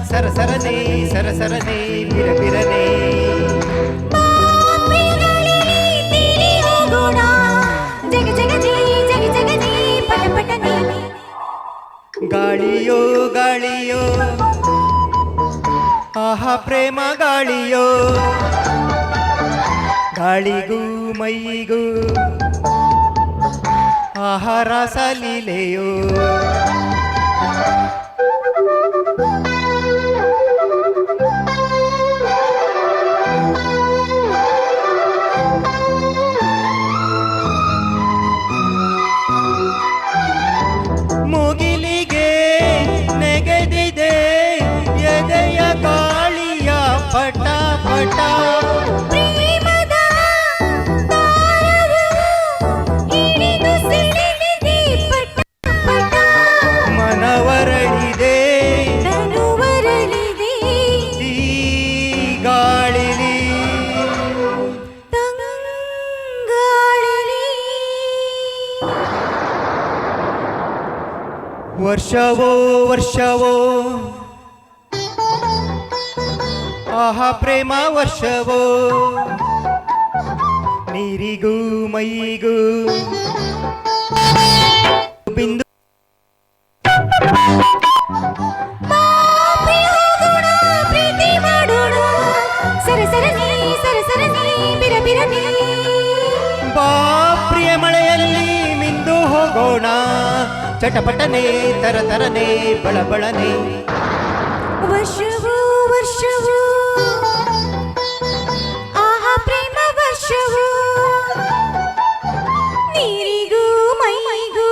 ಸರಸರನೆ ಸರಸರನೆ ಬಿರಬಿರನೆ ಗಾಳಿಯೋ ಗಾಳಿಯೋ ಆಹಾ ಪ್ರೇಮ ಗಾಳಿಯೋ ಗಾಳಿಗೂ ಮೈಗೂ ಆಹಾ ರಸ ಲೀಲೆಯೋ ಮುಗಿಲಿಗೆ ನೆಗೆದಿದೆ ಎದೆಯ ಗಾಳಿಯ ಪಟ ಪಟ ಮನವರಳಿದೆ ಈ ಗಾಳಿಲಿ ವರ್ಷವೋ ವರ್ಷವೋ ಆಹಾ ಪ್ರೇಮ ವರ್ಷವೋ ನೀರಿಗೂ ಮೈಗೂ ಬಿಂದು ಬಾ ಪ್ರಿಯ ಮಳೆಯಲ್ಲಿ ಮಿಂದು ಹೋಗೋಣ ಚಟಪಟನೆ ತರತರನೆ ಬಳಬಳನೆ ವರ್ಷವೋ ವರ್ಷವೋ ಆಹಾ ಪ್ರೇಮ ವರ್ಷವೋ ನೀರಿಗೂ ಮೈಗೂ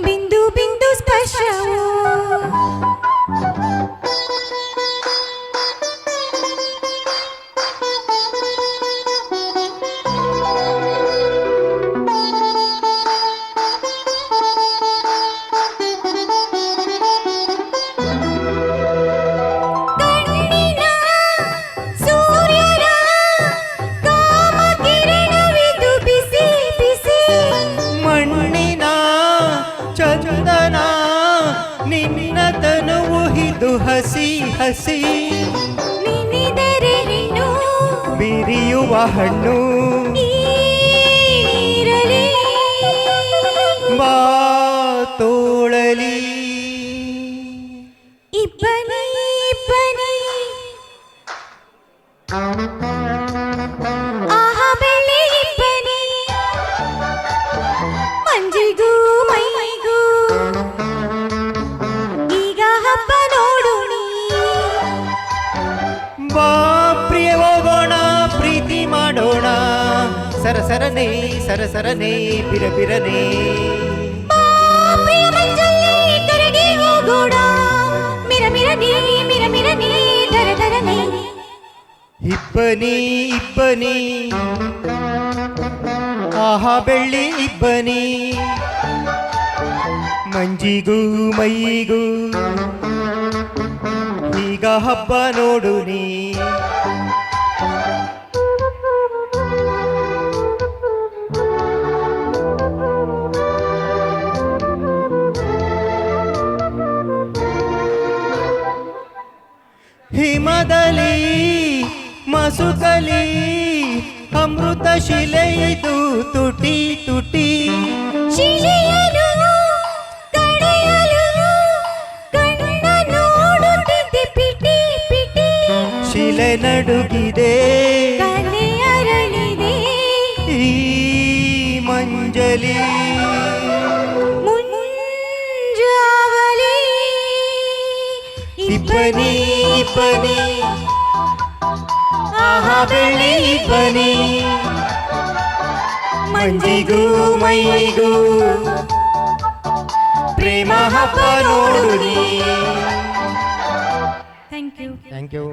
ಬಿಂದು ಬಿಂದು ಸ್ಪರ್ಶವೋ ಚಂದನ ನಿನ್ನ ತನುವು ಹಿದು ಹಸಿ ಹಸಿ ನಿನ್ನಿದರೆ ನೀನು ಬಿರಿಯುವ ಹಣ್ಣು ನೀರಲಿ ಬಾ ತೋಳಲಿ ಇಬ್ಬನಿ ಇಬ್ಬನಿ ಆಹಾ ಬೆಳ್ಳಿ ಇಬ್ಬನಿ ಮಂಜಿಗೂ ಮೈಗೂ ಈಗ ಹಬ್ಬ ನೋಡು ನೀ ಬಾ ಪ್ರಿಯ ಹೋಗೋಣ ಪ್ರೀತಿ ಮಾಡೋಣ ಸರಸರನೆ ಸರಸರನೆ ಬಿರಬಿರನೆ ಪ್ರಿಯ ಮಂಜಲ್ಲಿ ಕರಗಿ ಹೋಗೋಣ ಮಿರಮಿರನೆ ಮಿರಮಿರನೆ ದರದರನೆ ಇಬ್ಬನಿ ಇಬ್ಬನಿ ಆಹಾ ಬೆಳ್ಳಿ ಇಬ್ಬನಿ ಮಂಜಿಗೂ ಮೈಗೂ ಈಗ ಹಬ್ಬ ನೋಡು ನೀ ಹಿಮದಲ್ಲಿ ಮಸುಕಲಿ ಅಮೃತ ಶಿಲೆಯಿದು ತುಟಿ ತುಟಿ ಶಿಲೆಯಲು ಕಡೆಯಲು ಕಣ್ಣ ನೋಡುತ್ತಿದ್ದೆ ಪಿಟಿ ಪಿಟಿ ಶಿಲೆ ನಡುಗಿದೆ ಕಲೆ ಅರಳಿದೆ ಈ ಮಂಜಲಿ ಮುಂಜಾವಲಿ ಇಬ್ಬನಿ ಇಬ್ಬನಿ ಆಹಾ ಬೆಳ್ಳಿ ಇಬ್ಬನಿ ಮಂಜಿಗೂ ಮೈಗೂ ಪ್ರೇಮ ಹಬ್ಬ ನೋಡು ನೀ. Thank you. Thank you.